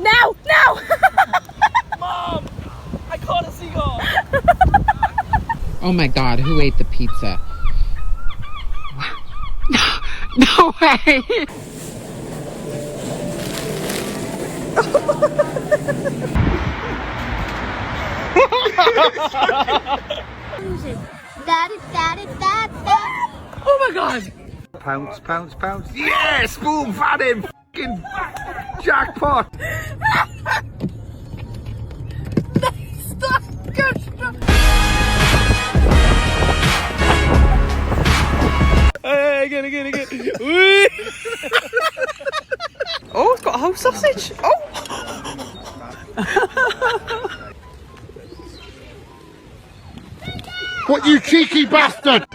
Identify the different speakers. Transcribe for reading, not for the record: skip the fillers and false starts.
Speaker 1: Now! Now!
Speaker 2: Mom! I caught a seagull!
Speaker 3: Oh my god, who ate the pizza? No way!
Speaker 2: Oh my god!
Speaker 4: Pounce, pounce, pounce. Yes! Boom! Found him! Fucking jackpot!
Speaker 2: Hey, again. Oh, it's got a whole sausage. Oh!
Speaker 4: What, you cheeky bastard!